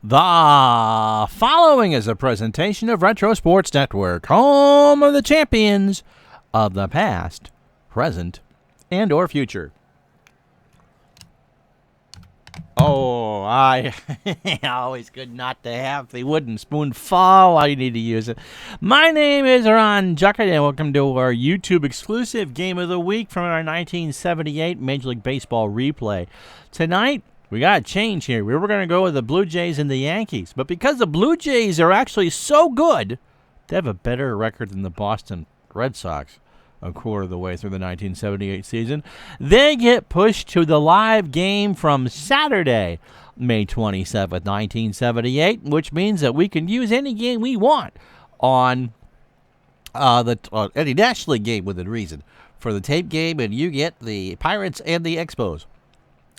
The following is a presentation of Retro Sports Network, home of the champions of the past, present, and or future. Oh, always good not to have the wooden spoon fall while you need to use it. My name is Ron Juckett, and welcome to our YouTube exclusive Game of the Week from our 1978 Major League Baseball replay. Tonight, we got a change here. We were going to go with the Blue Jays and the Yankees, but because the Blue Jays are actually so good, they have a better record than the Boston Red Sox a quarter of the way through the 1978 season. They get pushed to the live game from Saturday, May 27th, 1978, which means that we can use any game we want on any National League game within reason for the tape game, and you get the Pirates and the Expos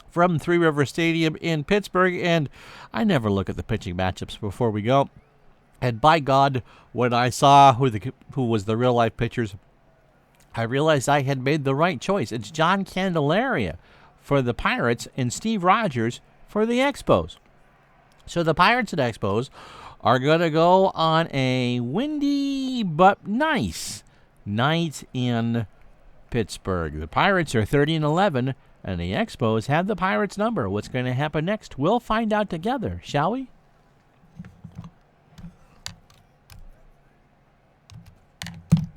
from Three River Stadium in Pittsburgh. And I never look at the pitching matchups before we go. And by God, when I saw who was the real-life pitchers, I realized I had made the right choice. It's John Candelaria for the Pirates and Steve Rogers for the Expos. So the Pirates and Expos are going to go on a windy but nice night in Pittsburgh. The Pirates are 30-11, and the Expos have the Pirates' number. What's going to happen next? We'll find out together, shall we?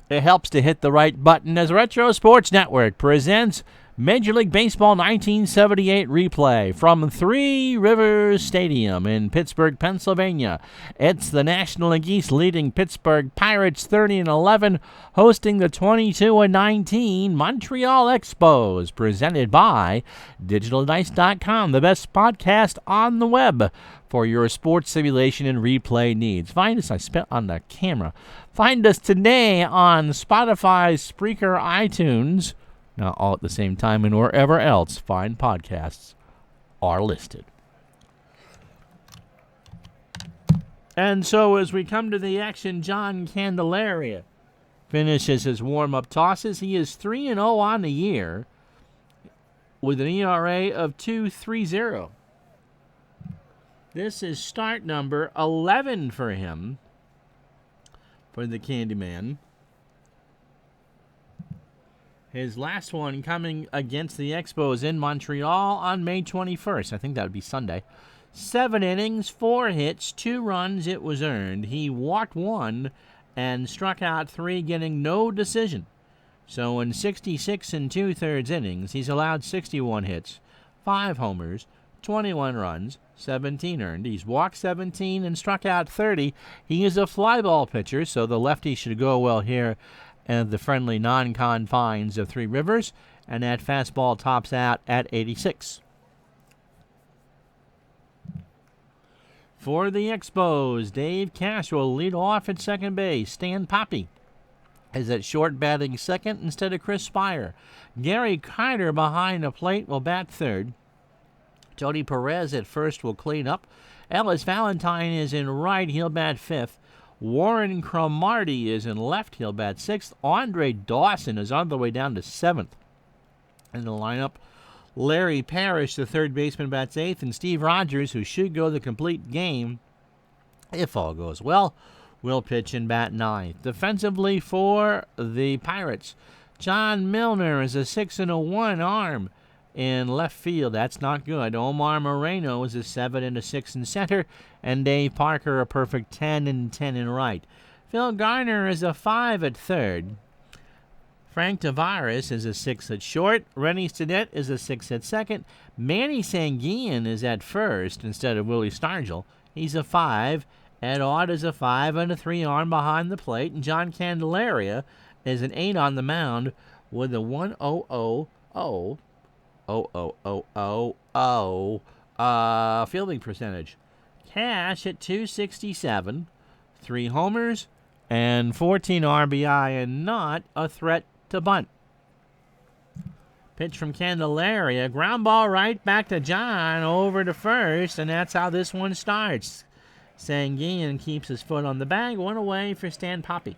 It helps to hit the right button as Retro Sports Network presents Major League Baseball 1978 replay from Three Rivers Stadium in Pittsburgh, Pennsylvania. It's the National League East leading Pittsburgh Pirates 30-11, hosting the 22-19 Montreal Expos, presented by DigitalDice.com, the best podcast on the web for your sports simulation and replay needs. Find us, I spit on the camera. Find us today on Spotify, Spreaker, iTunes, not all at the same time, and wherever else fine podcasts are listed. And so as we come to the action, John Candelaria finishes his warm-up tosses. He is 3-0 on the year with an ERA of 2.30. This is start number 11 for him, for the Candyman. His last one coming against the Expos in Montreal on May 21st. I think that would be Sunday. 7 innings, 4 hits, 2 runs. It was earned. He walked 1 and struck out 3, getting no decision. So in 66 2/3 innings, he's allowed 61 hits, 5 homers, 21 runs, 17 earned. He's walked 17 and struck out 30. He is a fly ball pitcher, so the lefty should go well here at the friendly non-confines of Three Rivers, and that fastball tops out at 86. For the Expos, Dave Cash will lead off at second base. Stan Poppe is at short, batting second instead of Chris Spire. Gary Carter behind the plate will bat third. Tony Perez at first will clean up. Ellis Valentine is in right. He'll bat fifth. Warren Cromartie is in left. He'll bat sixth. Andre Dawson is on the way down to seventh in the lineup. Larry Parrish, the third baseman, bats eighth. And Steve Rogers, who should go the complete game, if all goes well, will pitch and bat ninth. Defensively for the Pirates, John Milner is a 6-1 arm in left field. That's not good. Omar Moreno is a 7-6 in center, and Dave Parker a perfect 10-10 in right. Phil Garner is a 5 at third. Frank Tavares is a 6 at short. Rennie Stinnett is a 6 at second. Manny Sanguillen is at first instead of Willie Stargell. He's a 5. Ed Ott is a 5 and a 3 arm behind the plate. And John Candelaria is an 8 on the mound with a 1.00 fielding percentage. Cash at 267, 3 homers, and 14 RBI, and not a threat to bunt. Pitch from Candelaria, ground ball right back to John, over to first, and that's how this one starts. Sanguillen keeps his foot on the bag, 1 away for Stan Poppe.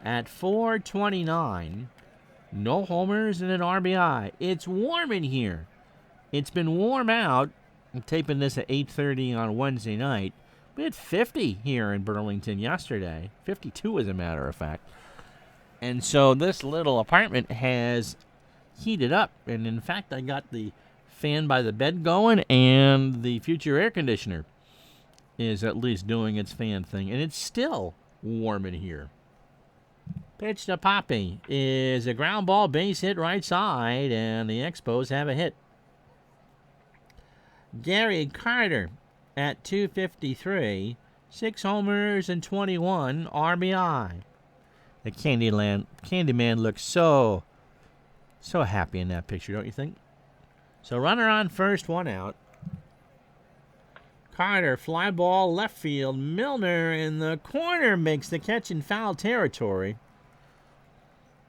At 4:29, no homers and an RBI. It's warm in here. It's been warm out I'm taping this at 8:30 on Wednesday night. We had 50 here in Burlington yesterday. 52 as a matter of fact. And so this little apartment has heated up. And in fact, I got the fan by the bed going, and the future air conditioner is at least doing its fan thing. And it's still warm in here. Pitch to Poppy is a ground ball, base hit right side, and the Expos have a hit. Gary Carter at 253, 6 homers and 21 RBI. The Candyman looks so happy in that picture, don't you think? So runner on first, 1 out. Carter, fly ball, left field. Milner in the corner makes the catch in foul territory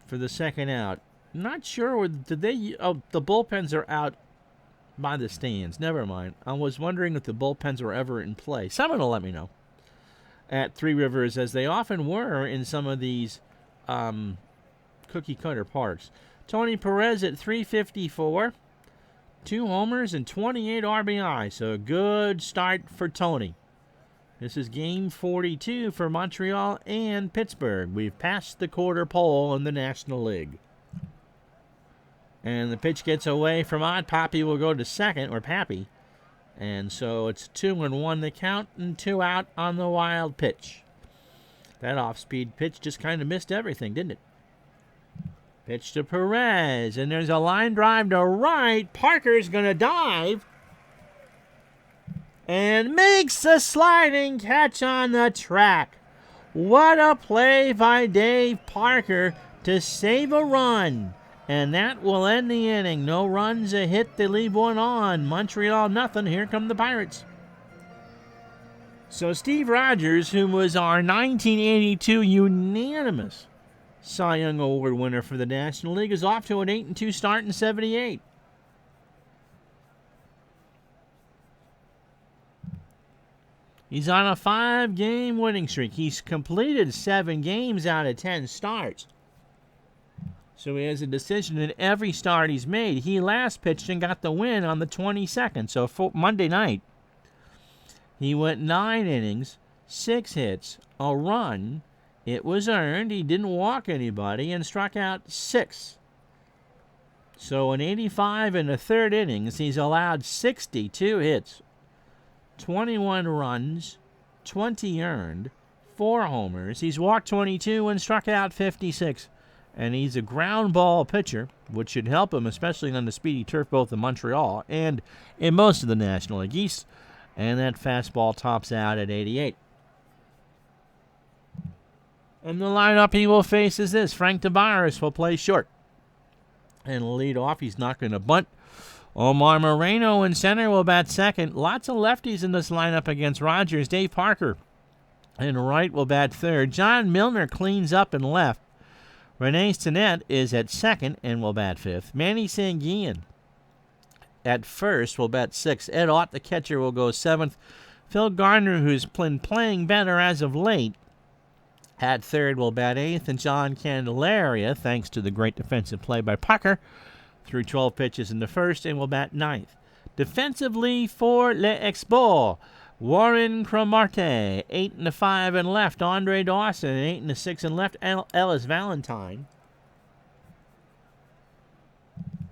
for the second out. Not sure, did they, oh, the bullpens are out by the stands. Never mind. I was wondering if the bullpens were ever in play. Someone will let me know. At Three Rivers, as they often were in some of these cookie-cutter parks. Tony Perez at 354. 2 homers and 28 RBI. So a good start for Tony. This is game 42 for Montreal and Pittsburgh. We've passed the quarter pole in the National League. And the pitch gets away from Odd. Poppy will go to second, or Pappy. And so it's 2-1 the count, and 2 out on the wild pitch. That off-speed pitch just kind of missed everything, didn't it? Pitch to Perez, and there's a line drive to right. Parker's going to dive and makes a sliding catch on the track. What a play by Dave Parker to save a run. And that will end the inning. No runs, a hit, they leave one on. Montreal nothing. Here come the Pirates. So Steve Rogers, who was our 1982 unanimous Cy Young Award winner for the National League, is off to an 8-2 start in 78. He's on a 5-game winning streak. He's completed 7 games out of 10 starts. So he has a decision in every start he's made. He last pitched and got the win on the 22nd. So for Monday night, he went 9 innings, 6 hits, a run. It was earned. He didn't walk anybody and struck out 6. So in 85 and a third innings, he's allowed 62 hits, 21 runs, 20 earned, 4 homers. He's walked 22 and struck out 56. And he's a ground ball pitcher, which should help him, especially on the speedy turf both in Montreal and in most of the National League East. And that fastball tops out at 88. And the lineup he will face is this. Frank Tavares will play short and lead off. He's not going to bunt. Omar Moreno in center will bat second. Lots of lefties in this lineup against Rogers. Dave Parker in right will bat third. John Milner cleans up in left. Renee Stinnett is at second and will bat fifth. Manny Sanguillen at first will bat sixth. Ed Ott, the catcher, will go seventh. Phil Gardner, who's been playing better as of late, at third will bat eighth. And John Candelaria, thanks to the great defensive play by Parker, threw 12 pitches in the first and will bat ninth. Defensively for Les Expos, Warren Cromartie, 8 and a 5 and left. Andre Dawson, 8 and a 6 and left. Ellis Valentine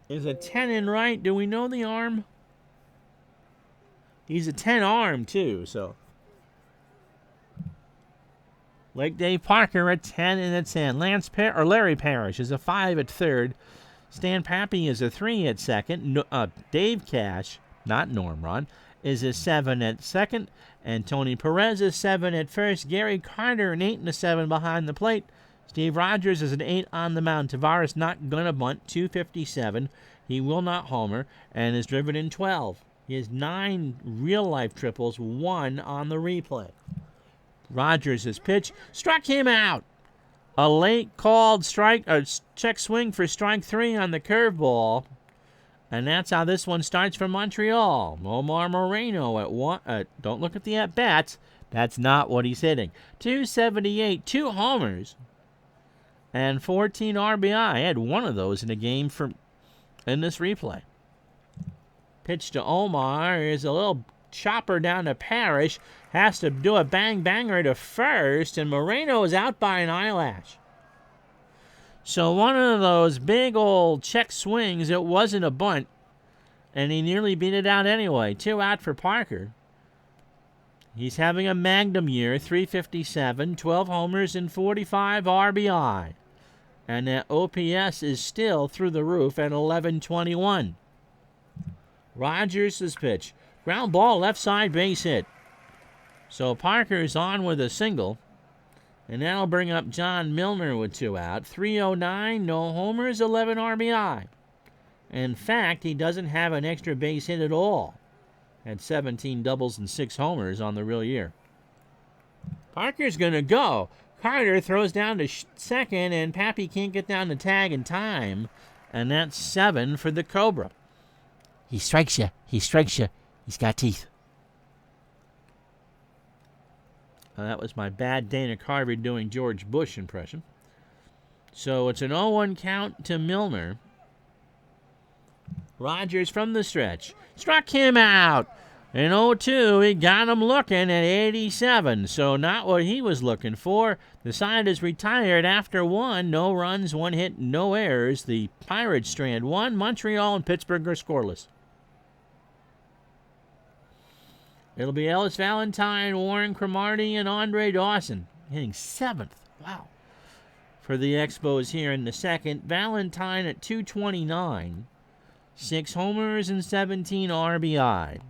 is a 10 in right. Do we know the arm? He's a 10 arm too. So like Dave Parker at 10 and at 10. Larry Parrish is a 5 at third. Stan Pappy is a 3 at second. Dave Cash, not Norm Ron, is a 7 at second. And Tony Perez is 7 at first. Gary Carter an 8 and a 7 behind the plate. Steve Rogers is an 8 on the mound. Tavares not going to bunt, 257. He will not homer and is driven in 12. He has 9 real-life triples, 1 on the replay. Rogers' pitch struck him out. A late called check swing for strike 3 on the curveball. And that's how this one starts for Montreal. Omar Moreno at 1. Don't look at the at-bats. That's not what he's hitting. 278, 2 homers, and 14 RBI. I had one of those in a game in this replay. Pitch to Omar is a little chopper down to Parrish. Has to do a bang-banger to first, and Moreno is out by an eyelash. So one of those big old check swings, it wasn't a bunt, and he nearly beat it out anyway. 2 out for Parker. He's having a magnum year, 357, 12 homers, and 45 RBI. And that OPS is still through the roof at 1121. Rogers' pitch. Ground ball, left side, base hit. So Parker's on with a single. And that'll bring up John Milner with 2 out. 309, no homers, 11 RBI. In fact, he doesn't have an extra base hit at all. Had 17 doubles and 6 homers on the real year. Parker's going to go. Carter throws down to second, and Pappy can't get down the tag in time. And that's 7 for the Cobra. He strikes you. He strikes you. He's got teeth. That was my bad Dana Carvey doing George Bush impression. So it's an 0-1 count to Milner. Rogers from the stretch. Struck him out. In 0-2, he got him looking at 87. So not what he was looking for. The side is retired after 1. No runs, 1 hit, no errors. The Pirates strand 1. Montreal and Pittsburgh are scoreless. It'll be Ellis Valentine, Warren Cromartie, and Andre Dawson hitting 7th. Wow. For the Expos here in the second. Valentine at 229. 6 homers and 17 RBI.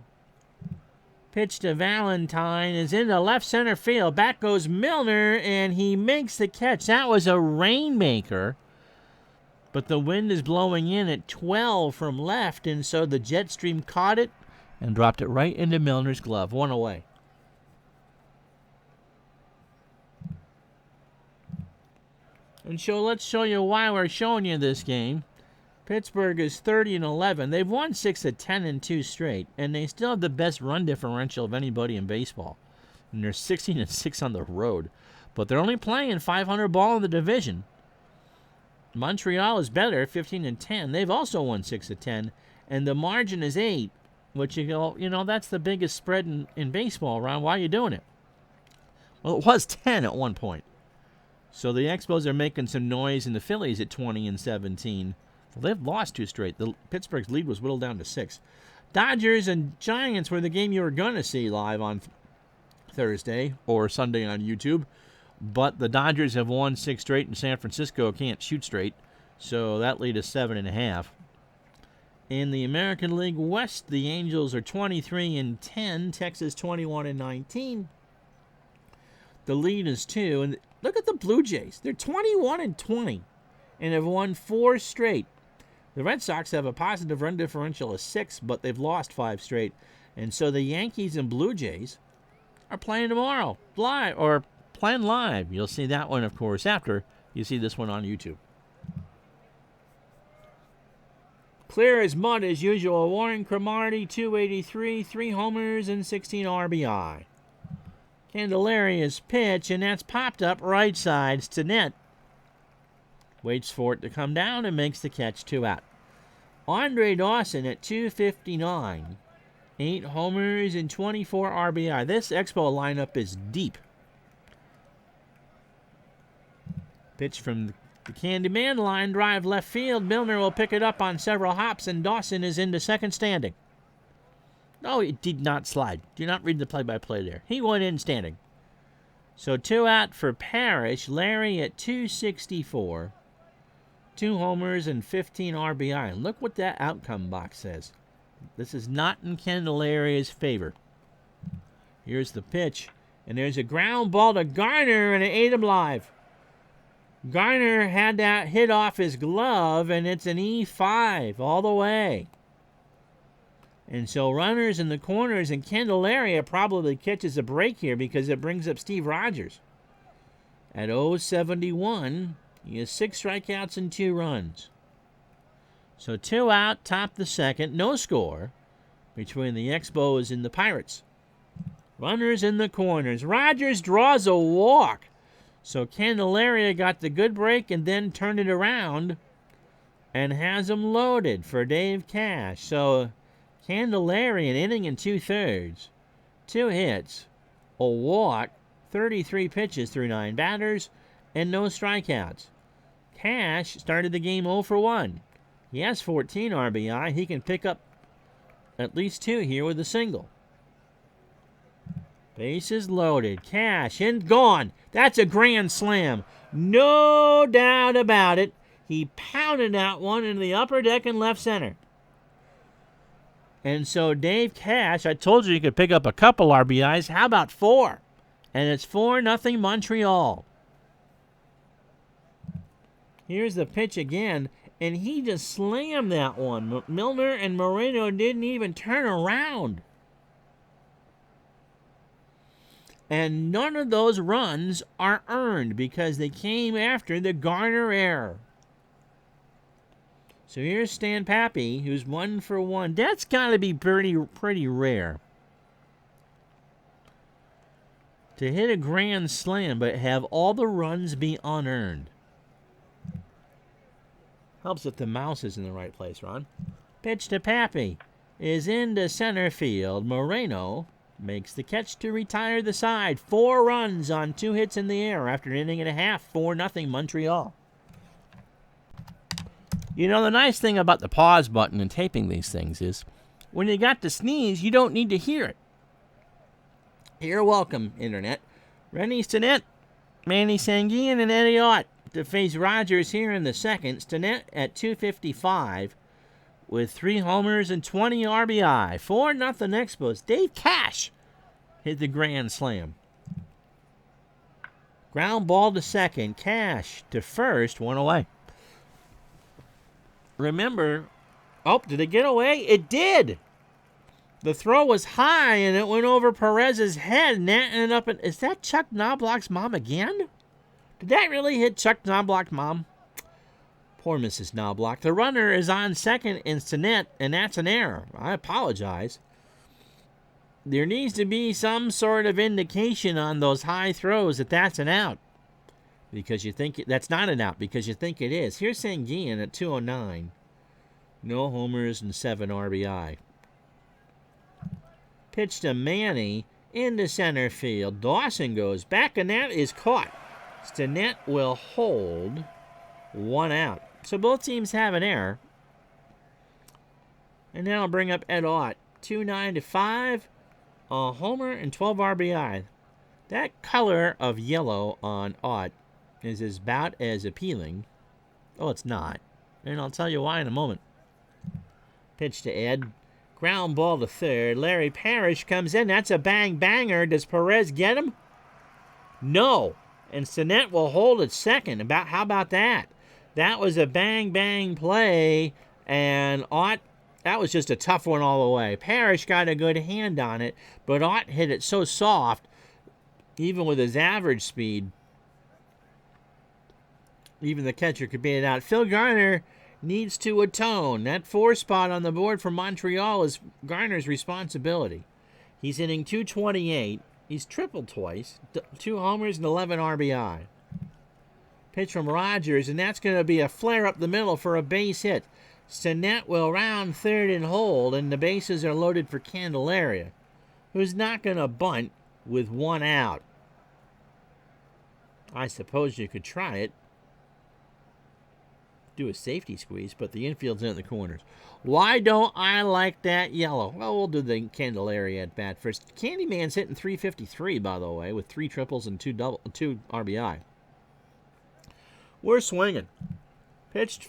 Pitch to Valentine is into left center field. Back goes Milner, and he makes the catch. That was a rainmaker. But the wind is blowing in at 12 from left, and so the jet stream caught it and dropped it right into Milner's glove. 1 away. And so let's show you why we're showing you this game. Pittsburgh is 30-11. They've won 6 of 10 in 2 straight, and they still have the best run differential of anybody in baseball. And they're 16-6 on the road. But they're only playing 500 ball in the division. Montreal is better, 15-10. They've also won 6 of 10, and the margin is 8. Which, you know, that's the biggest spread in baseball, Ron. Why are you doing it? Well, it was 10 at one point. So the Expos are making some noise, and the Phillies at 20-17. Well, they've lost 2 straight. Pittsburgh's lead was whittled down to 6. Dodgers and Giants were the game you were going to see live on Thursday or Sunday on YouTube. But the Dodgers have won 6 straight, and San Francisco can't shoot straight. So that lead is 7.5. In the American League West, the Angels are 23-10, Texas 21-19. The lead is 2, and look at the Blue Jays. They're 21-20 and have won 4 straight. The Red Sox have a positive run differential of 6, but they've lost 5 straight. And so the Yankees and Blue Jays are playing tomorrow, live, or playing live. You'll see that one, of course, after you see this one on YouTube. Clear as mud as usual. Warren Cromartie, 283, 3 homers, and 16 RBI. Candelaria's pitch, and that's popped up right sides to net. Waits for it to come down and makes the catch. 2 out. Andre Dawson at 259. 8 homers and 24 RBI. This Expo lineup is deep. Pitch from the Candyman, line drive left field. Milner will pick it up on several hops, and Dawson is into second standing. No, it did not slide. Do not read the play-by-play there. He went in standing. So 2 out for Parrish. Larry at 264. 2 homers and 15 RBI. And look what that outcome box says. This is not in Candelaria's favor. Here's the pitch. And there's a ground ball to Garner, and it ate him live. Garner had that hit off his glove, and it's an E5 all the way. And so runners in the corners, and Candelaria probably catches a break here because it brings up Steve Rogers. At 0-71, he has 6 strikeouts and 2 runs. So 2 out, top the second, no score between the Expos and the Pirates. Runners in the corners. Rogers draws a walk. So Candelaria got the good break and then turned it around and has him loaded for Dave Cash. So Candelaria, an inning and 2/3. 2 hits, a walk, 33 pitches through 9 batters, and no strikeouts. Cash started the game 0 for 1. He has 14 RBI. He can pick up at least 2 here with a single. Bases loaded. Cash in, gone. That's a grand slam. No doubt about it. He pounded that one into the upper deck in left center. And so Dave Cash, I told you could pick up a couple RBIs. How about 4? And it's 4-0 Montreal. Here's the pitch again, and he just slammed that one. Milner and Moreno didn't even turn around. And none of those runs are earned because they came after the Garner error. So here's Stan Pappy, who's 1 for 1. That's got to be pretty rare. To hit a grand slam but have all the runs be unearned. Helps if the mouse is in the right place, Ron. Pitch to Pappy is into center field. Moreno makes the catch to retire the side. 4 runs on 2 hits in the air after an inning and a half. 4-0 Montreal. You know, the nice thing about the pause button and taping these things is when you got to sneeze, you don't need to hear it. You're welcome, Internet. Rennie Stinnett, Manny Sanguin, and Eddie Ott to face Rogers here in the second. Stinnett at 255 with 3 homers and 20 RBI. 4-0 Expos. Dave Cash hit the grand slam. Ground ball to second. Cash to first. 1 away. Remember, oh, did it get away? It did. The throw was high, and it went over Perez's head, and that ended up in... Is that Chuck Knobloch's mom again? Did that really hit Chuck Knobloch's mom? Poor Mrs. Knobloch. The runner is on second in Stinnett, and that's an error. I apologize. There needs to be some sort of indication on those high throws that that's an out. Because you think that's not an out, because you think it is. Here's Sanguin at 209. No homers and 7 RBI. Pitch to Manny into center field. Dawson goes back, and that is caught. Stinnett will hold 1 out. So both teams have an error. And now I'll bring up Ed Ott. 295, a homer, and 12 RBI. That color of yellow on Ott is about as appealing. Oh, it's not. And I'll tell you why in a moment. Pitch to Ed. Ground ball to third. Larry Parrish comes in. That's a bang-banger. Does Perez get him? No. And Stinnett will hold at second. How about that? That was a bang-bang play. And Ott, that was just a tough one all the way. Parrish got a good hand on it, but Ott hit it so soft, even with his average speed, even the catcher could beat it out. Phil Garner needs to atone. That 4 spot on the board for Montreal is Garner's responsibility. He's hitting 228. He's tripled twice. 2 homers and 11 RBI. Pitch from Rogers, and that's going to be a flare up the middle for a base hit. Stinnett will round third and hold, and the bases are loaded for Candelaria, who's not going to bunt with 1 out. I suppose you could try it. Do a safety squeeze, but the infield's in the corners. Why don't I like that yellow? Well, we'll do the Candelaria at bat first. Candyman's hitting 353, by the way, with 3 triples and 2 RBI. We're swinging. Pitched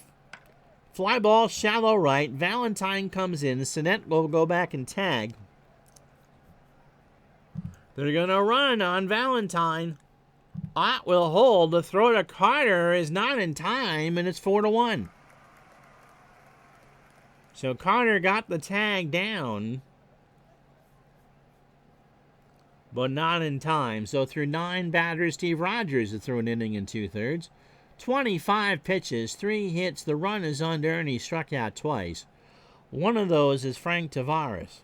fly ball, shallow right. Valentine comes in. Stinnett will go back and tag. They're going to run on Valentine. Ott will hold. The throw to Carter is not in time, and it's 4-1. So Carter got the tag down, but not in time. So through 9 batters, Steve Rogers is through an inning and 2/3. 25 pitches, 3 hits. The run is under, and he struck out twice. One of those is Frank Tavares.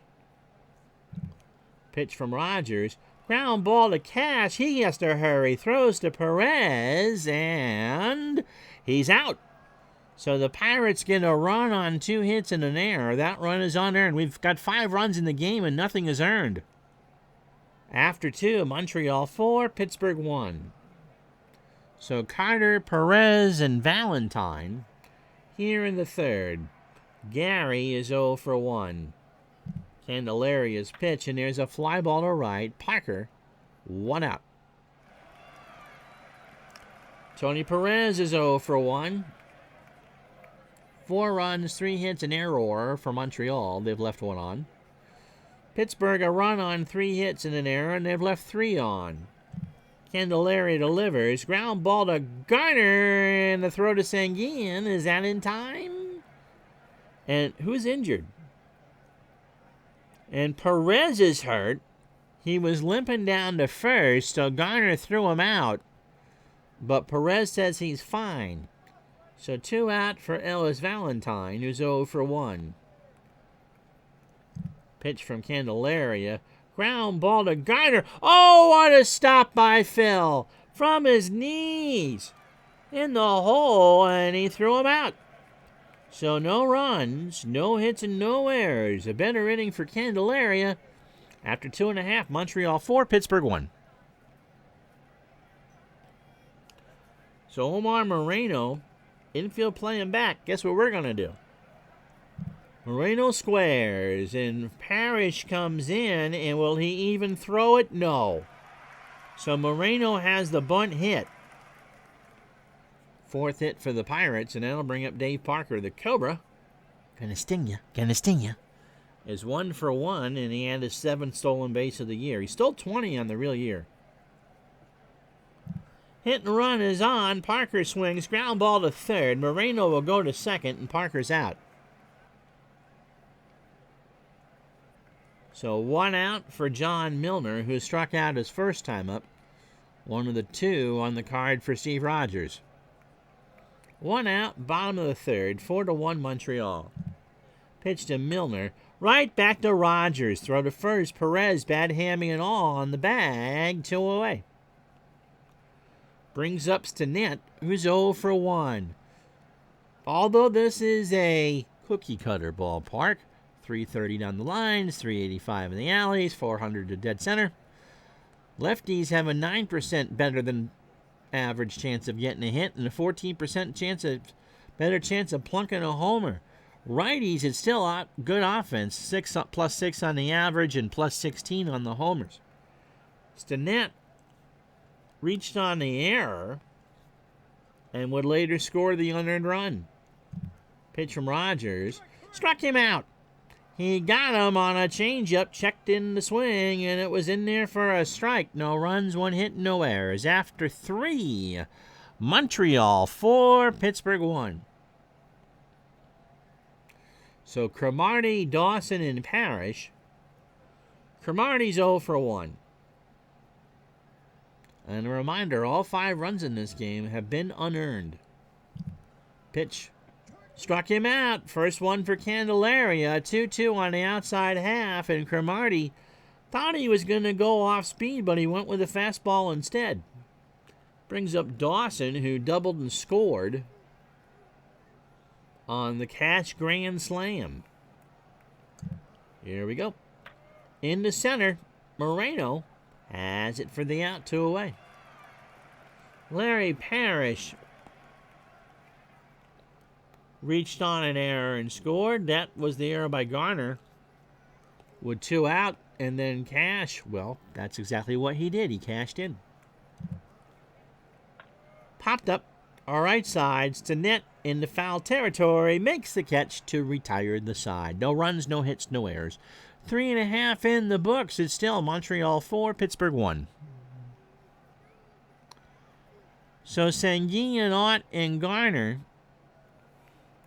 Pitch from Rogers. Ground ball to Cash. He has to hurry. Throws to Perez, and he's out. So the Pirates get a run on 2 hits and an error. That run is unearned. We've got 5 runs in the game and nothing is earned. After 2, Montreal 4, Pittsburgh 1. So Carter, Perez, and Valentine here in the 3rd. Gary is 0 for 1. Candelaria's pitch, and there's a fly ball to right. Parker, 1 out. Tony Perez is 0 for 1. 4 runs, 3 hits, an error for Montreal. They've left 1 on. Pittsburgh a run on 3 hits and an error, and they've left 3 on. Candelaria delivers. Ground ball to Garner, and the throw to Sanguin. Is that in time? And who's injured? And Perez is hurt. He was limping down to first, so Garner threw him out. But Perez says he's fine. So 2 out for Ellis Valentine, who's 0 for 1. Pitch from Candelaria. Ground ball to Garner. Oh, what a stop by Phil. From his knees. In the hole, and he threw him out. So no runs, no hits, and no errors. A better inning for Candelaria. After 2.5, Montreal 4, Pittsburgh 1. So Omar Moreno, infield playing back. Guess what we're going to do? Moreno squares, and Parrish comes in, and will he even throw it? No. So Moreno has the bunt hit. 4th hit for the Pirates, and that'll bring up Dave Parker. The Cobra, gonna sting ya, is 1 for 1, and he had his 7th stolen base of the year. He stole 20 on the real year. Hit and run is on. Parker swings, ground ball to 3rd. Moreno will go to 2nd, and Parker's out. So 1 out for John Milner, who struck out his first time up. 1 of the 2 on the card for Steve Rogers. 1 out, bottom of the 3rd, 4-1 Montreal. Pitch to Milner, right back to Rogers. Throw to first, Perez, bad hammy and all on the bag, 2 away. Brings up Stinnett, who's 0 for 1. Although this is a cookie-cutter ballpark, 330 down the lines, 385 in the alleys, 400 to dead center. Lefties have a 9% better than average chance of getting a hit and a 14% better chance of plunking a homer. Righties, it's still good offense, +6 on the average and +16 on the homers. Stinnett reached on the error and would later score the unearned run. Pitch from Rogers, struck him out. He got him on a changeup, checked in the swing, and it was in there for a strike. No runs, 1 hit, no errors. After 3, Montreal 4, Pittsburgh 1. So Cromartie, Dawson, and Parrish. Cromartie's 0 for 1. And a reminder, all 5 runs in this game have been unearned. Pitch. Struck him out. First one for Candelaria. 2-2 on the outside half. And Cromartie thought he was going to go off speed, but he went with a fastball instead. Brings up Dawson, who doubled and scored on the Cash Grand Slam. Here we go. In the center, Moreno has it for the out, 2 away. Larry Parrish reached on an error and scored. That was the error by Garner. With 2 out, and then Cash, well, that's exactly what he did. He cashed in. Popped up, our right side, Stinnett in the foul territory, makes the catch to retire the side. No runs, no hits, no errors. 3.5 in the books. It's still Montreal 4, Pittsburgh 1. So Sanguin, Ott, and Garner.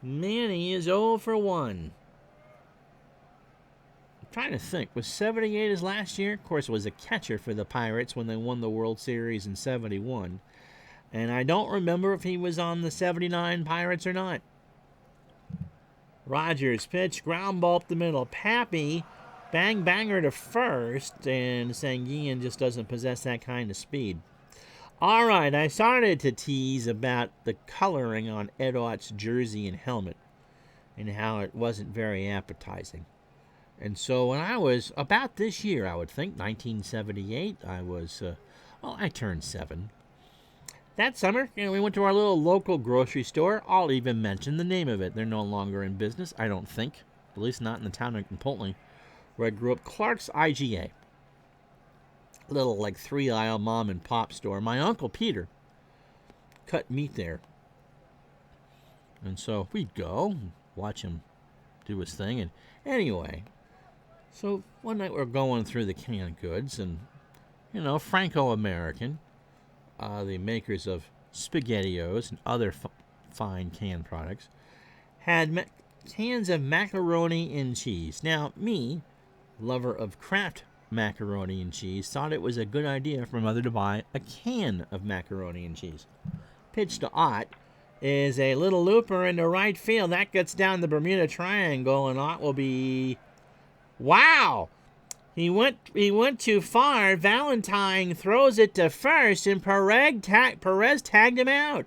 Manny is 0 for 1. I'm trying to think. Was 78 his last year? Of course, it was a catcher for the Pirates when they won the World Series in 71. And I don't remember if he was on the 79 Pirates or not. Rogers pitch, ground ball up the middle. Pappy, banger to first, and Sanguin just doesn't possess that kind of speed. All right, I started to tease about the coloring on Ed Ott's jersey and helmet and how it wasn't very appetizing. And so when I was about this year, I would think, 1978, I turned 7. That summer, we went to our little local grocery store. I'll even mention the name of it. They're no longer in business, I don't think. At least not in the town of Polteny, where I grew up. Clark's IGA. Little, like, 3-aisle mom and pop store. My Uncle Peter cut meat there. And so we'd go, watch him do his thing. And anyway, so one night we're going through the canned goods, and, Franco-American, the makers of SpaghettiOs and other fine canned products, had cans of macaroni and cheese. Now, me, lover of Kraft macaroni and cheese, thought it was a good idea for Mother to buy a can of macaroni and cheese. Pitch to Ott is a little looper into right field. That gets down the Bermuda Triangle, and Ott will be... Wow! He went too far. Valentine throws it to first, and Perez tagged him out.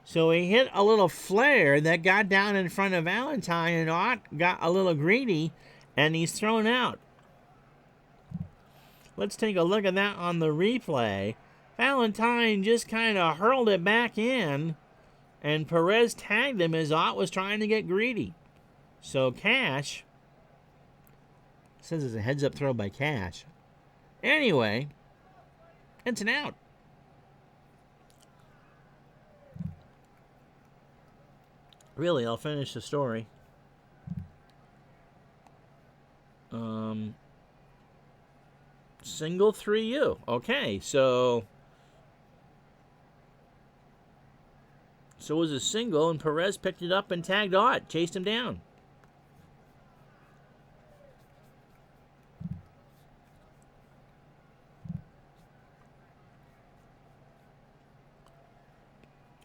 So he hit a little flare that got down in front of Valentine, and Ott got a little greedy, and he's thrown out. Let's take a look at that on the replay. Valentine just kind of hurled it back in, and Perez tagged him as Ott was trying to get greedy. So Cash says it's a heads-up throw by Cash. Anyway, it's an out. Really, I'll finish the story. Single 3U. Okay, so it was a single, and Perez picked it up and tagged Ott, chased him down.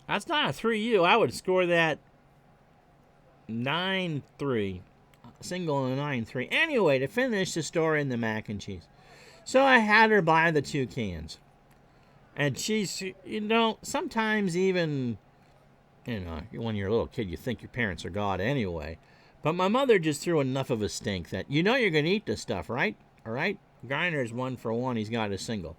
That's not a 3U. I would score that 9-3. Single and a 9-3. Anyway, to finish the story in the mac and cheese. So I had her buy the 2 cans. And she's, sometimes even, when you're a little kid, you think your parents are God anyway. But my mother just threw enough of a stink that, you're going to eat this stuff, right? All right? Garner's 1 for 1. He's got a single.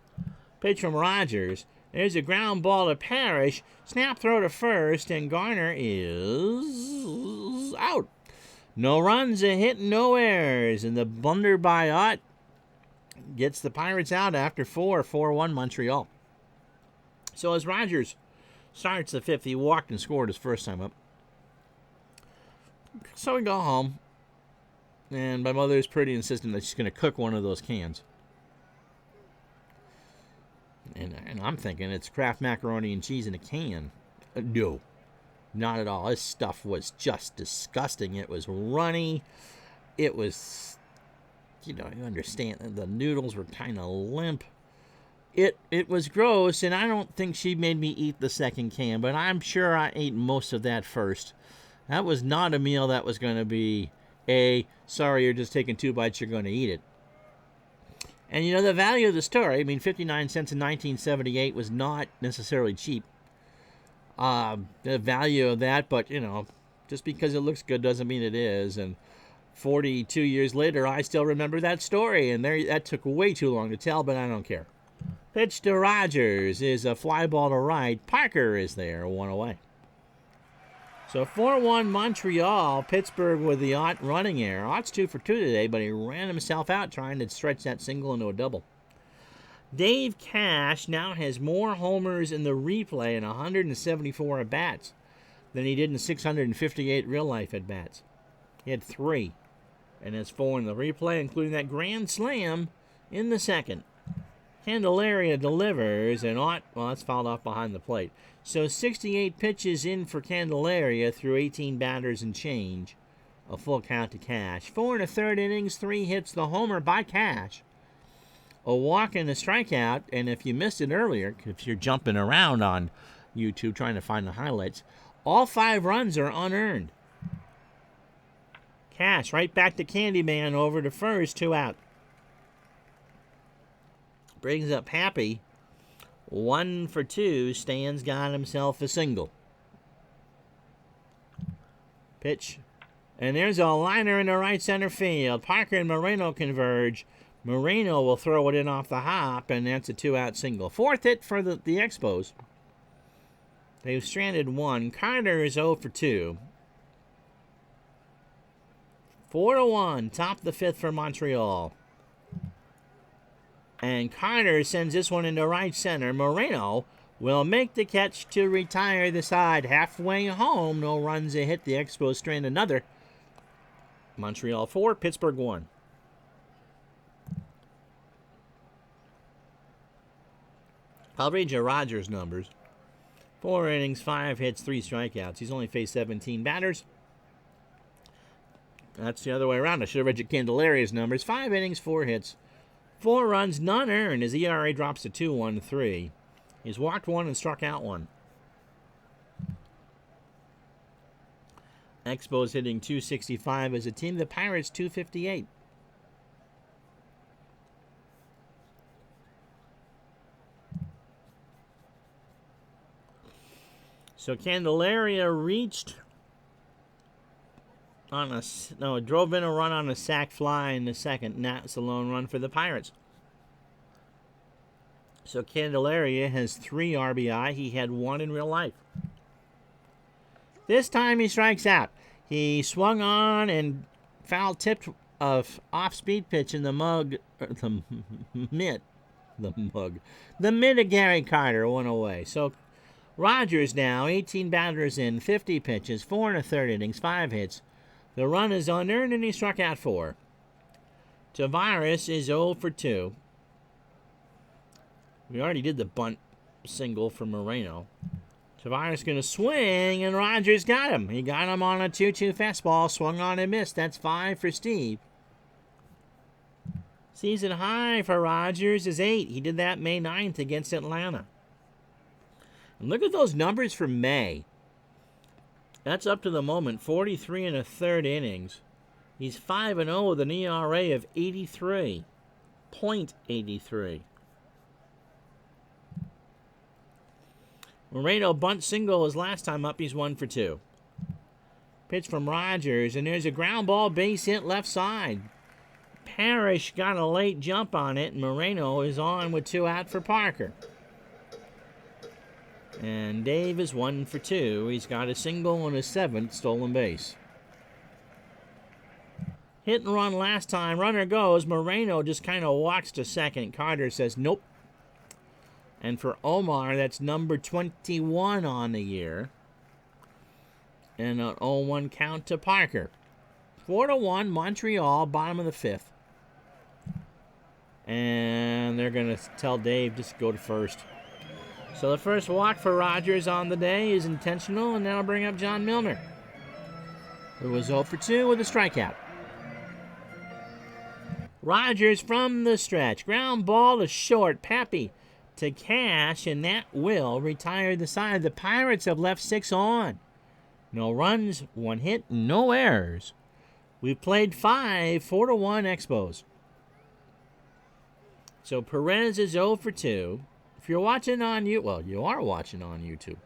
Pitch from Rogers. There's a ground ball to Parrish. Snap throw to first, and Garner is out. No runs, a hit, no errors. And the blunder by Ott gets the Pirates out after 4-1 Montreal. So as Rogers starts the 5th, he walked and scored his first time up. So we go home, and my mother is pretty insistent that she's going to cook one of those cans. And I'm thinking it's Kraft macaroni and cheese in a can. No, not at all. This stuff was just disgusting. It was runny. It was, you understand, the noodles were kind of limp. It was gross, and I don't think she made me eat the second can, but I'm sure I ate most of that first. That was not a meal that was going to be, sorry, you're just taking 2 bites, you're going to eat it. And, the value of the story, 59 cents in 1978 was not necessarily cheap. The value of that, but, just because it looks good doesn't mean it is. And 42 years later, I still remember that story, and that took way too long to tell, but I don't care. Pitch to Rogers is a fly ball to right. Parker is there, 1 away. So 4-1 Montreal. Pittsburgh with the Ott running error. Ott's 2 for 2 today, but he ran himself out trying to stretch that single into a double. Dave Cash now has more homers in the replay and 174 at-bats than he did in 658 real-life at-bats. He had 3, and has 4 in the replay, including that grand slam in the second. Candelaria delivers, and Ott, that's fouled off behind the plate. So 68 pitches in for Candelaria through 18 batters and change. A full count to Cash. 4 1/3 innings, 3 hits, the homer by Cash. A walk and a strikeout, and if you missed it earlier, if you're jumping around on YouTube trying to find the highlights, all 5 runs are unearned. Cash right back to Candyman over to first, 2 out. Brings up Happy 1 for 2. Stan's got himself a single. Pitch. And there's a liner in the right center field. Parker and Moreno converge. Moreno will throw it in off the hop, and that's a 2-out single. 4th hit for the Expos. They've stranded 1. Carter is 0 for 2. 4-1, top of the 5th for Montreal. And Carter sends this one into right center. Moreno will make the catch to retire the side. Halfway home, no runs a hit. The Expos strand another. Montreal 4, Pittsburgh 1. I'll read you Rogers' numbers. 4 innings, 5 hits, 3 strikeouts. He's only faced 17 batters. That's the other way around. I should have read you Candelaria's numbers. 5 innings, 4 hits, 4 runs, none earned. His ERA drops to 2.13. He's walked 1 and struck out 1. Expos hitting .265 as a team. The Pirates .258. So Candelaria drove in a run on a sac fly in the second, and that's the lone run for the Pirates. So Candelaria has 3 RBI. He had 1 in real life. This time he strikes out. He swung on and foul-tipped of off-speed pitch in the mid of Gary Carter, went away. So Rogers now, 18 batters in, 50 pitches, 4 1/3 innings, 5 hits. The run is unearned, and he struck out 4. Tavares is 0 for 2. We already did the bunt single for Moreno. Tavares going to swing, and Rogers got him. He got him on a 2-2 fastball, swung on and missed. That's 5 for Steve. Season high for Rogers is 8. He did that May 9th against Atlanta. And look at those numbers for May. That's up to the moment, 43 1/3 innings. He's 5-0 with an ERA of 83.83. Moreno bunt single his last time up. He's 1 for 2. Pitch from Rogers, and there's a ground ball base hit left side. Parrish got a late jump on it, and Moreno is on with 2 out for Parker. And Dave is 1 for 2. He's got a single and a 7th stolen base. Hit and run last time. Runner goes. Moreno just kind of walks to second. Carter says nope. And for Omar, that's number 21 on the year. And an 0-1 count to Parker. 4-1, Montreal, bottom of the 5th. And they're going to tell Dave just go to first. So the first walk for Rogers on the day is intentional, and that'll bring up John Milner, who was 0 for 2 with a strikeout. Rogers from the stretch. Ground ball to short. Pappy to Cash, and that will retire the side. The Pirates have left 6 on. No runs, 1 hit, no errors. We've played 5, 4-1 Expos. So Perez is 0 for 2. If you're watching on YouTube, well, you are watching on YouTube.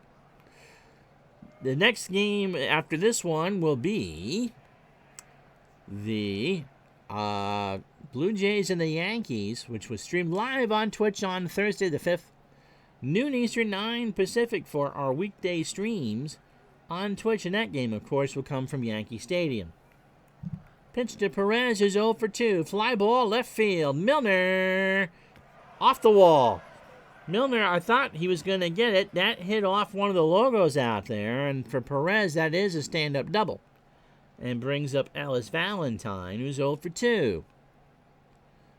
The next game after this one will be the Blue Jays and the Yankees, which was streamed live on Twitch on Thursday the 5th. Noon Eastern, 9 Pacific for our weekday streams on Twitch. And that game, of course, will come from Yankee Stadium. Pitch to Perez is 0 for 2. Fly ball, left field. Milner off the wall. Milner, I thought he was going to get it. That hit off one of the logos out there. And for Perez, that is a stand-up double. And brings up Ellis Valentine, who's 0 for 2.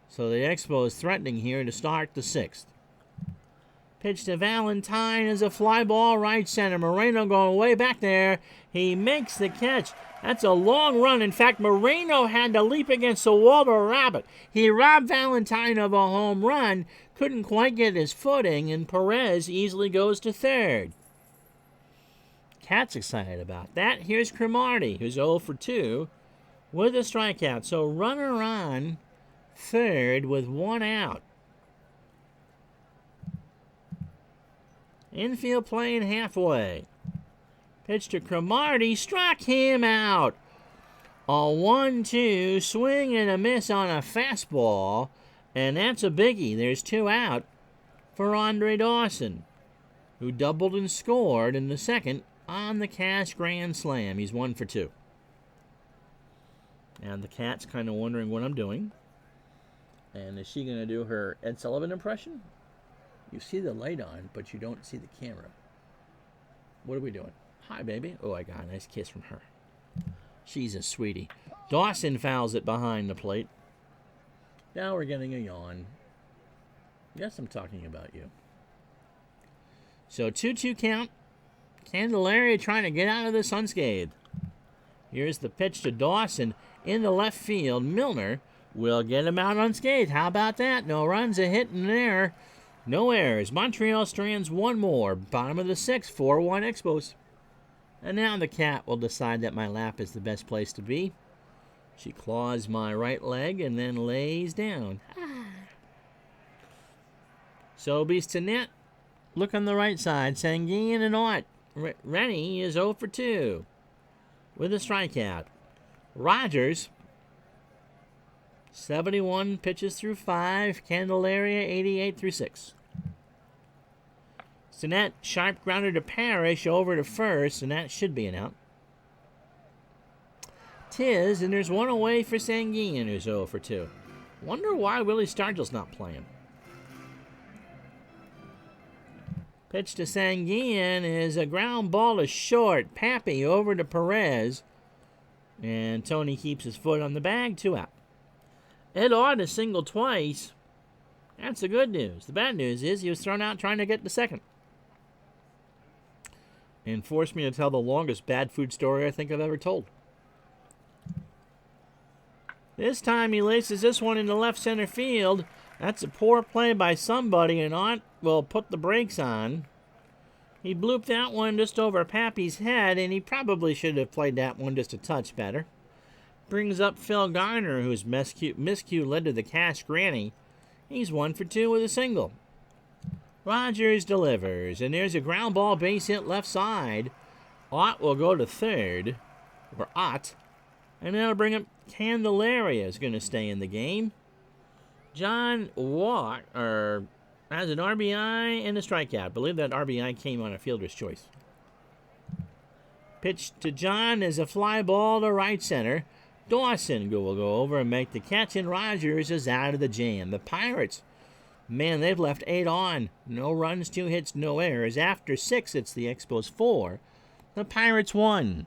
So the Expos threatening here to start the 6th. Pitch to Valentine is a fly ball right center. Moreno going way back there. He makes the catch. That's a long run. In fact, Moreno had to leap against the wall to rob it. He robbed Valentine of a home run. Couldn't quite get his footing, and Perez easily goes to third. Cat's excited about that. Here's Cromartie, who's 0 for 2 with a strikeout. So runner on third with 1 out. Infield playing halfway. Pitch to Cromartie, struck him out. A 1-2, swing and a miss on a fastball, and that's a biggie. There's 2 out for Andre Dawson, who doubled and scored in the second on the Cash grand slam. He's 1 for 2. And the cat's kind of wondering what I'm doing. And is she going to do her Ed Sullivan impression? You see the light on, but you don't see the camera. What are we doing? Hi, baby. Oh, I got a nice kiss from her. She's a sweetie. Dawson fouls it behind the plate. Now we're getting a yawn. Yes, I'm talking about you. So 2-2 count. Candelaria trying to get out of this unscathed. Here's the pitch to Dawson in the left field. Milner will get him out unscathed. How about that? No runs, a hit, and an error. No errors. Montreal strands 1 more. Bottom of the 6th, 4-1 Expos. And now the cat will decide that my lap is the best place to be. She claws my right leg and then lays down. Sobies to net. Look on the right side. Sanguine and Ott. Rennie is 0 for 2 with a strikeout. Rogers, 71 pitches through 5. Candelaria, 88 through 6. Sinet, sharp grounder to Parrish, over to first, and that should be an out. Tiz, and there's 1 away for Sanguine, who's 0 for 2. Wonder why Willie Stargell's not playing. Pitch to Sanguine is a ground ball to short. Pappy over to Perez, and Tony keeps his foot on the bag, 2 out. Ed Ott is singled twice. That's the good news. The bad news is he was thrown out trying to get to second. And forced me to tell the longest bad food story I think I've ever told. This time he laces this one into left center field. That's a poor play by somebody, and Ott will put the brakes on. He blooped that one just over Pappy's head, and he probably should have played that one just a touch better. Brings up Phil Garner, whose miscue led to the Cash Granny. He's 1 for 2 with a single. Rogers delivers, and there's a ground ball base hit left side. Ott will go to third, or Ott, and that'll bring up Candelaria is going to stay in the game. John Walker has an RBI and a strikeout. I believe that RBI came on a fielder's choice. Pitch to John is a fly ball to right center. Dawson will go over and make the catch, and Rogers is out of the jam. The Pirates, man, they've left 8 on. No runs, 2 hits, no errors. After 6, it's the Expos 4. The Pirates 1.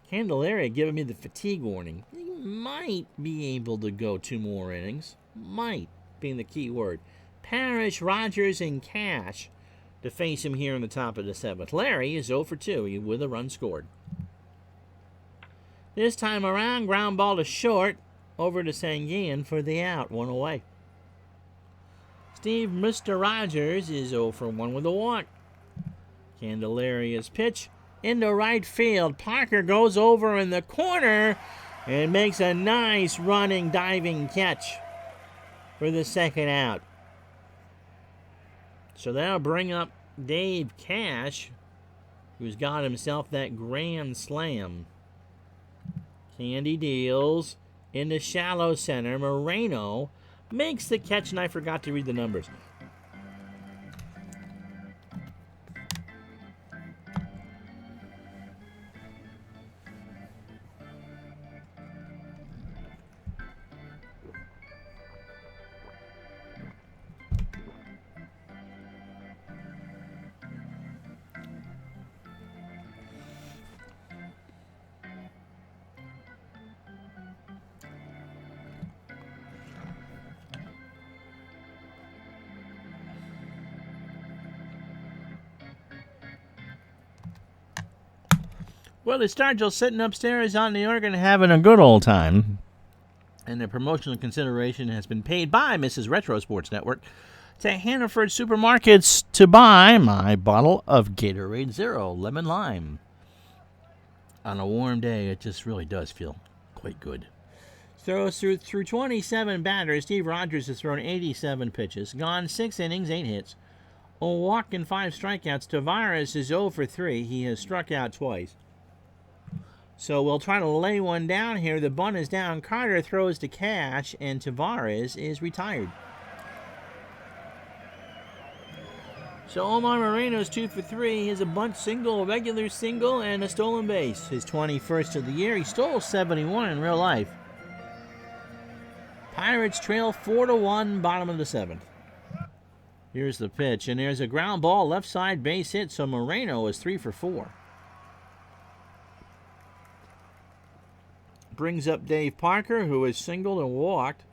Candelaria giving me the fatigue warning. He might be able to go 2 more innings. Might being the key word. Parrish, Rogers, and Cash to face him here in the top of the 7th. Larry is 0 for 2 with a run scored. This time around, ground ball to short, over to Sanguine for the out, 1 away. Steve Mr. Rogers is 0 for 1 with a walk. Candelaria's pitch into right field. Parker goes over in the corner and makes a nice running, diving catch for the 2nd out. So that'll bring up Dave Cash, who's got himself that grand slam. Candy deals into shallow center. Moreno makes the catch, and I forgot to read the numbers. Well, the Stargell sitting upstairs on the organ having a good old time. And the promotional consideration has been paid by Mrs. Retro Sports Network to Hannaford Supermarkets to buy my bottle of Gatorade Zero Lemon Lime. On a warm day, it just really does feel quite good. Throws through 27 batters. Steve Rogers has thrown 87 pitches, gone 6 innings, 8 hits, A walk and 5 strikeouts. Tavares is 0 for 3. He has struck out twice. So we'll try to lay one down here. The bunt is down. Carter throws to Cash, and Tavares is retired. So Omar Moreno's 2 for 3. He has a bunt single, a regular single, and a stolen base. His 21st of the year. He stole 71 in real life. Pirates trail 4-1, bottom of the 7th. Here's the pitch, and there's a ground ball, left side base hit, so Moreno is 3 for 4. Brings up Dave Parker, who has singled and walked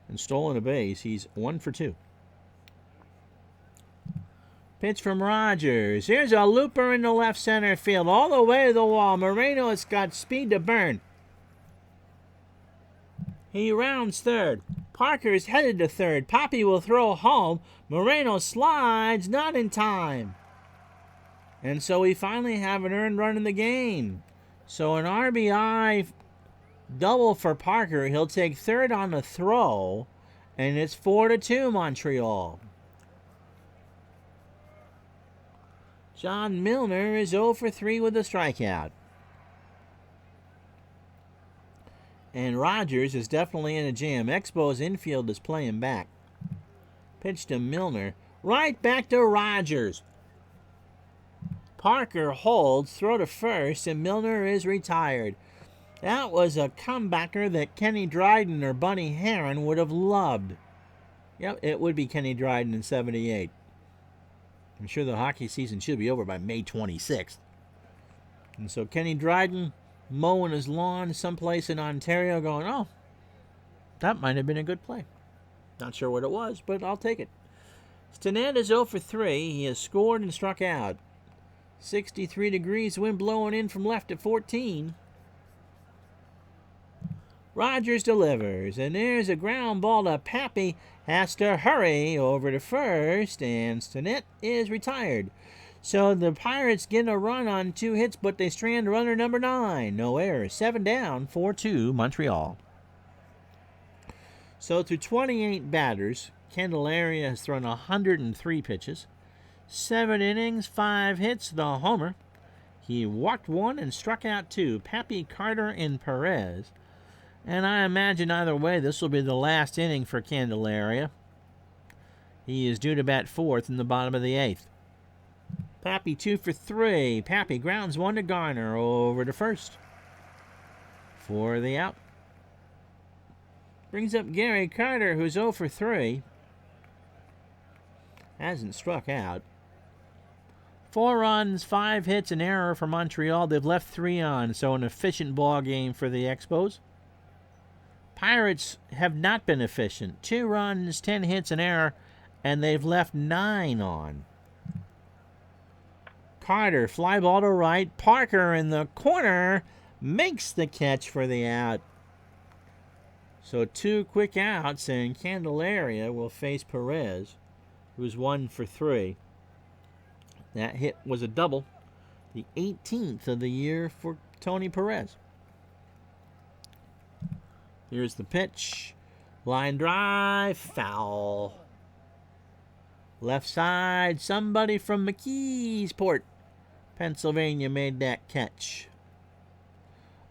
and stolen a base. He's 1 for 2. Pitch from Rogers. Here's a looper in the left center field, all the way to the wall. Moreno has got speed to burn. He rounds third. Parker is headed to third. Papi will throw home. Moreno slides, not in time. And so we finally have an earned run in the game. So an RBI double for Parker. He'll take third on the throw, and it's 4-2 Montreal. John Milner is 0 for 3 with a strikeout. And Rogers is definitely in a jam. Expos infield is playing back. Pitch to Milner. Right back to Rogers. Parker holds, throw to first, and Milner is retired. That was a comebacker that Kenny Dryden or Bunny Herron would have loved. Yep, it would be Kenny Dryden in 78. I'm sure the hockey season should be over by May 26th. And so Kenny Dryden mowing his lawn someplace in Ontario going, oh, that might have been a good play. Not sure what it was, but I'll take it. Stinnett is 0 for 3. He has scored and struck out. 63 degrees, wind blowing in from left at 14. Rogers delivers, and there's a ground ball to Papi. Has to hurry over to first, and Stinnett is retired. So the Pirates get a run on 2 hits, but they strand runner number 9. No errors. 7 down, 4-2 Montreal. So through 28 batters, Candelaria has thrown 103 pitches. 7 innings, 5 hits, the homer. He walked 1 and struck out 2. Papi, Carter, and Perez. And I imagine either way, this will be the last inning for Candelaria. He is due to bat 4th in the bottom of the 8th. Papi 2 for 3. Papi grounds 1 to Garner over to first for the out. Brings up Gary Carter, who's 0 for 3. Hasn't struck out. 4 runs, 5 hits, an error for Montreal. They've left 3 on, so an efficient ball game for the Expos. Pirates have not been efficient. 2 runs, 10 hits, an error, and they've left 9 on. Carter, fly ball to right. Parker in the corner makes the catch for the out. So 2 quick outs, and Candelaria will face Perez, who's 1 for 3. That hit was a double, the 18th of the year for Tony Perez. Here's the pitch. Line drive, foul. Left side, somebody from McKeesport, Pennsylvania made that catch.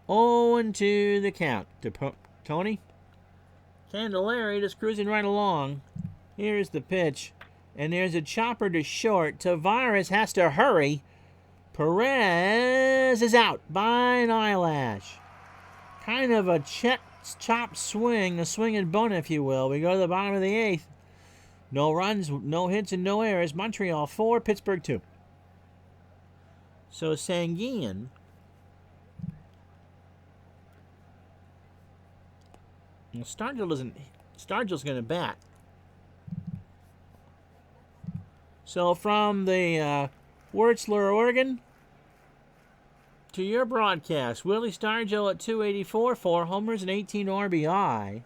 0-2 the count to Tony. Candelaria just cruising right along. Here's the pitch, and there's a chopper to short. Tavares has to hurry. Perez is out by an eyelash. Kind of a chop swing, a swing and bunt, if you will. We go to the bottom of the 8th. No runs, no hits, and no errors. Montreal 4, Pittsburgh 2. So Sanguian Stargell's going to bat. So from the Wurtzler, Oregon, to your broadcast, Willie Stargell at 284, 4 homers and 18 RBI.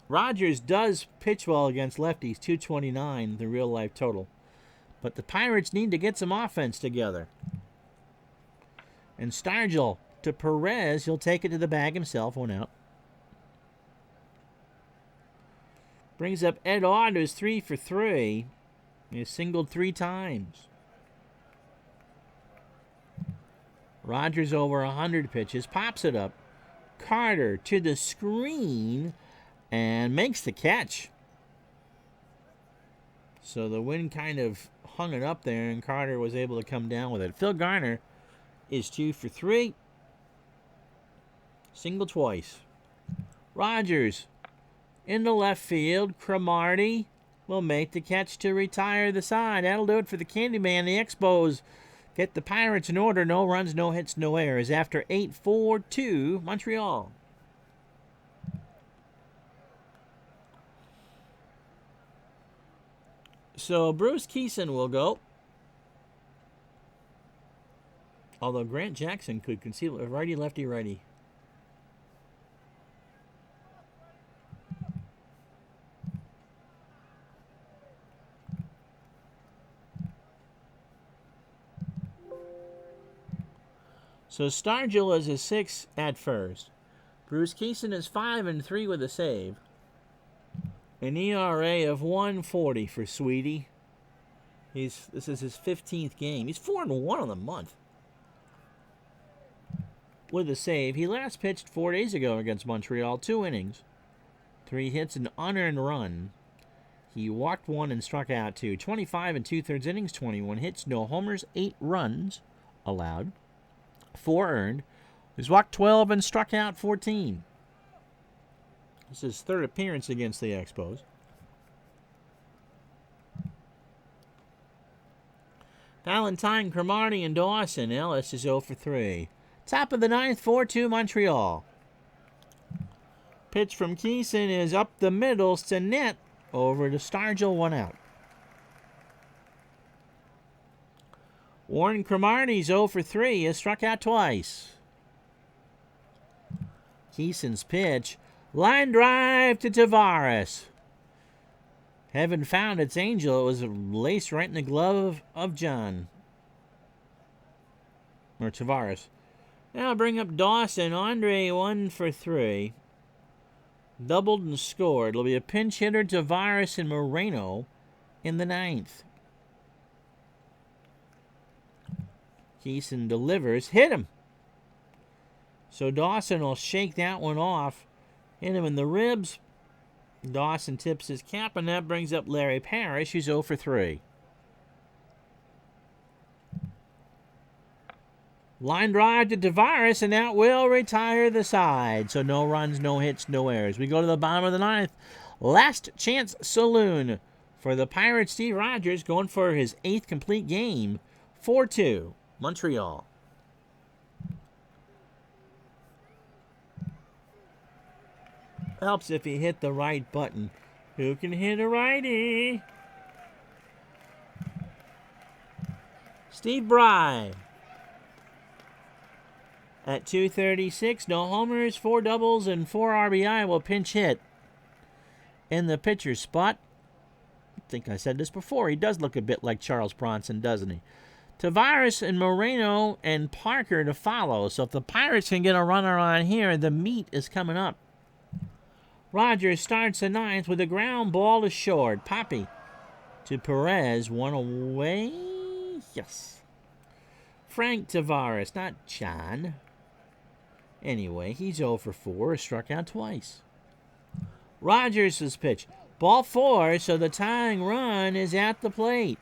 Rogers does pitch well against lefties, 229, the real-life total. But the Pirates need to get some offense together. And Stargell to Perez, he'll take it to the bag himself, 1 out. Brings up Ed Odd, who's 3 for 3. He singled 3 times. Rogers over 100 pitches. Pops it up. Carter to the screen and makes the catch. So the wind kind of hung it up there, and Carter was able to come down with it. Phil Garner is 2 for 3. Single twice. Rogers into left field. Cromartie will make the catch to retire the side. That'll do it for the Candyman. The Expos get the Pirates in order. No runs, no hits, no errors. After 8-4-2, Montreal. So Bruce Keeson will go. Although Grant Jackson could conceal it. Righty, lefty, righty. So Stargell is a 6 at first. Bruce Keeson is 5 and 3 with a save. An ERA of 1.40 for Sweetie. This is his 15th game. He's 4 and 1 on the month with a save. He last pitched 4 days ago against Montreal. 2 innings, 3 hits, an unearned run. He walked 1 and struck out 2. 25 and 2/3 innings, 21 hits, no homers, 8 runs allowed, 4 earned. He's walked 12 and struck out 14. This is his 3rd appearance against the Expos. Valentine, Cromartie, and Dawson. Ellis is 0 for 3. Top of the 9th, 4-2 Montreal. Pitch from Keeson is up the middle. Stinnett over to Stargell, 1 out. Warren Cromartie's 0 for 3. He has struck out twice. Keeson's pitch. Line drive to Tavares. Heaven found its angel. It was laced right in the glove of John. Or Tavares. Now bring up Dawson. Andre 1 for 3. Doubled and scored. It'll be a pinch hitter, Tavares and Moreno in the 9th. Keeson delivers. Hit him. So Dawson will shake that one off. Hit him in the ribs. Dawson tips his cap, and that brings up Larry Parrish, who's 0 for 3. Line drive to Tavares, and that will retire the side. So no runs, no hits, no errors. We go to the bottom of the 9th. Last chance saloon for the Pirates. Steve Rogers going for his 8th complete game. 4-2, Montreal. Helps if he hit the right button. Who can hit a righty? Steve Bry. At 236, no homers, 4 doubles, and 4 RBI will pinch hit in the pitcher's spot. I think I said this before. He does look a bit like Charles Bronson, doesn't he? Tavares and Moreno and Parker to follow. So if the Pirates can get a runner on here, the meat is coming up. Rogers starts the 9th with a ground ball to short. Poppy to Perez. 1 away. Yes. Frank Tavares, not John. Anyway, he's 0 for 4. Struck out twice. Rogers' pitch. Ball 4, so the tying run is at the plate.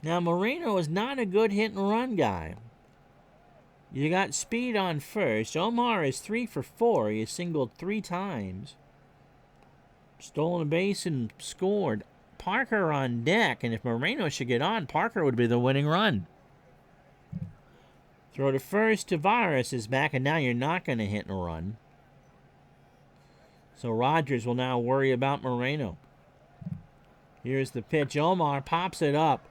Now, Moreno is not a good hit-and-run guy. You got speed on first. Omar is 3 for 4. He has singled 3 times. Stolen a base and scored. Parker on deck, and if Moreno should get on, Parker would be the winning run. Throw to first. Tavares is back, and now you're not going to hit and run. So Rogers will now worry about Moreno. Here's the pitch. Omar pops it up.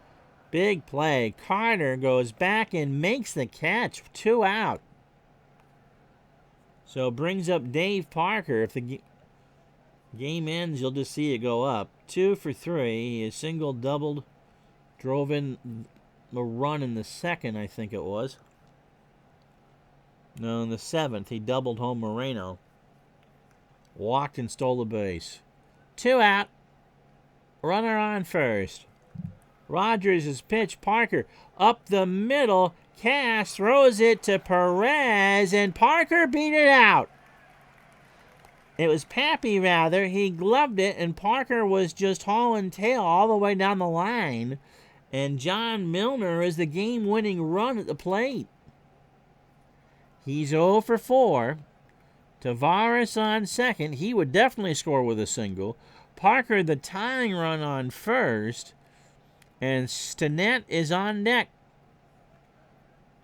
Big play. Carter goes back and makes the catch. 2 out. So brings up Dave Parker. If the game ends, you'll just see it go up. 2 for 3. He is single, doubled. Drove in a run in the 2nd, I think it was. No, in the 7th. He doubled home Moreno. Walked and stole the base. 2 out. Runner on first. Rogers' pitch. Parker up the middle. Cash throws it to Perez, and Parker beat it out. It was Pappy, rather. He gloved it, and Parker was just hauling tail all the way down the line. And John Milner is the game-winning run at the plate. He's 0 for 4. Tavares on second. He would definitely score with a single. Parker, the tying run on first. And Stinnett is on deck.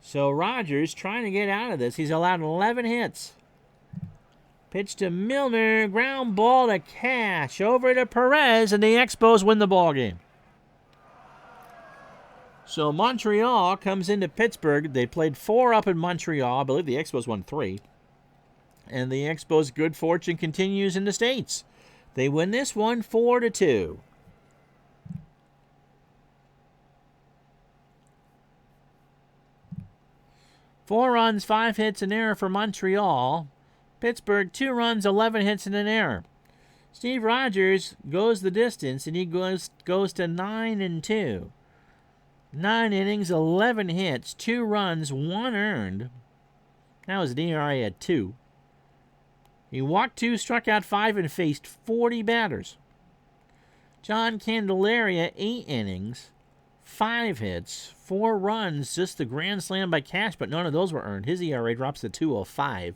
So Rogers trying to get out of this. He's allowed 11 hits. Pitch to Milner. Ground ball to Cash. Over to Perez. And the Expos win the ball game. So Montreal comes into Pittsburgh. They played 4 up in Montreal. I believe the Expos won 3. And the Expos' good fortune continues in the States. They win this one 4-2. Four runs, 5 hits, an error for Montreal. Pittsburgh, 2 runs, 11 hits, and an error. Steve Rogers goes the distance, and he goes to 9-2. 9 innings, 11 hits, 2 runs, 1 earned. That was an ERA at 2. He walked 2, struck out 5, and faced 40 batters. John Candelaria, 8 innings, 5 hits, 4 runs, just the grand slam by Cash, but none of those were earned. His ERA drops to 2.05.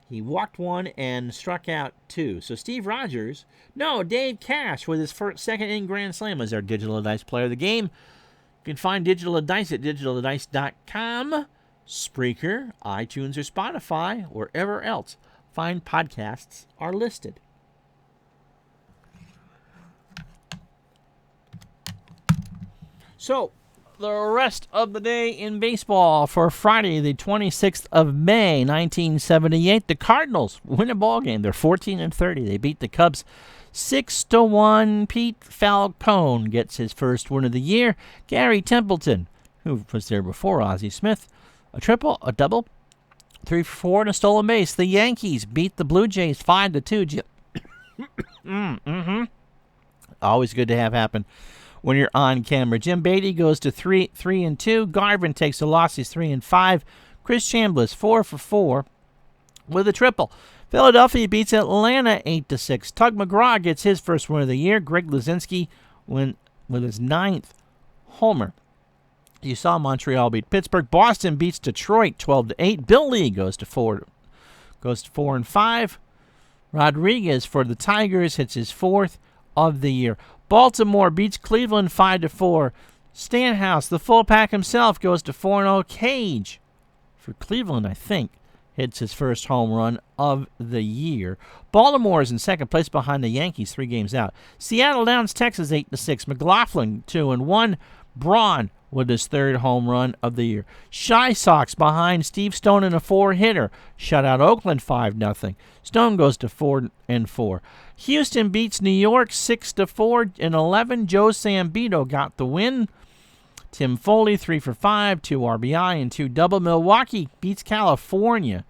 He walked 1 and struck out 2. So Dave Cash with his second inning grand slam is our Digital Dice player of the game. You can find Digital Dice at digitaldice.com, Spreaker, iTunes, or Spotify, wherever else fine podcasts are listed. So, the rest of the day in baseball for Friday, the 26th of May, 1978, the Cardinals win a ball game. They're 14-30. They beat the Cubs 6-1. Pete Falcone gets his first win of the year. Gary Templeton, who was there before Ozzie Smith, a triple, a double, 3 for 4, and a stolen base. The Yankees beat the Blue Jays 5-2. Always good to have happen when you're on camera. Jim Beatty goes to 3-2. Garvin takes a loss. He's 3-5. Chris Chambliss 4 for 4 with a triple. Philadelphia beats Atlanta 8-6. Tug McGraw gets his first win of the year. Greg Luzinski win with his 9th homer. You saw Montreal beat Pittsburgh. Boston beats Detroit 12-8. Bill Lee goes to 4-5. Rodriguez for the Tigers hits his 4th of the year. Baltimore beats Cleveland 5-4. Stanhouse, the full pack himself, goes to 4-0. Cage for Cleveland, I think, hits his first home run of the year. Baltimore is in second place behind the Yankees, 3 games out. Seattle downs Texas 8-6. McLaughlin 2-1. Braun with his 3rd home run of the year. Shy Sox behind Steve Stone in a 4-hitter. Shut out Oakland 5-0. Stone goes to 4-4. Houston beats New York 6-4-11. Joe Sambito got the win. Tim Foley 3 for 5, 2 RBI and 2 double. Milwaukee beats California.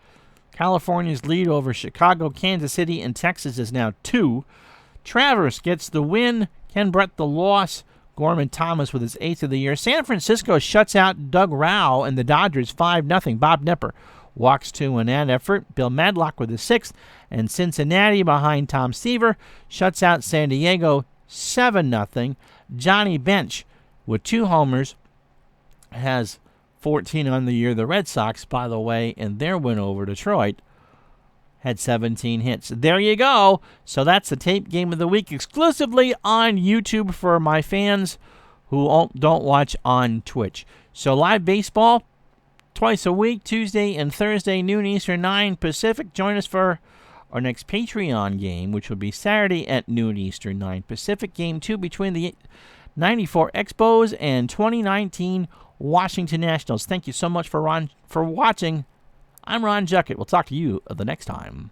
California's lead over Chicago, Kansas City, and Texas is now 2. Travers gets the win. Ken Brett the loss. Gorman Thomas with his 8th of the year. San Francisco shuts out Doug Rao and the Dodgers 5-0. Bob Nipper walks 2 in that effort. Bill Madlock with his 6th. And Cincinnati behind Tom Seaver shuts out San Diego 7-0. Johnny Bench with 2 homers has 14 on the year. The Red Sox, by the way, in their win over Detroit, had 17 hits. There you go. So that's the tape game of the week exclusively on YouTube for my fans who don't watch on Twitch. So live baseball twice a week, Tuesday and Thursday, noon Eastern, 9 Pacific. Join us for our next Patreon game, which will be Saturday at noon Eastern, 9 Pacific. Game 2 between the 94 Expos and 2019 Washington Nationals. Thank you so much for watching. I'm Ron Juckett. We'll talk to you the next time.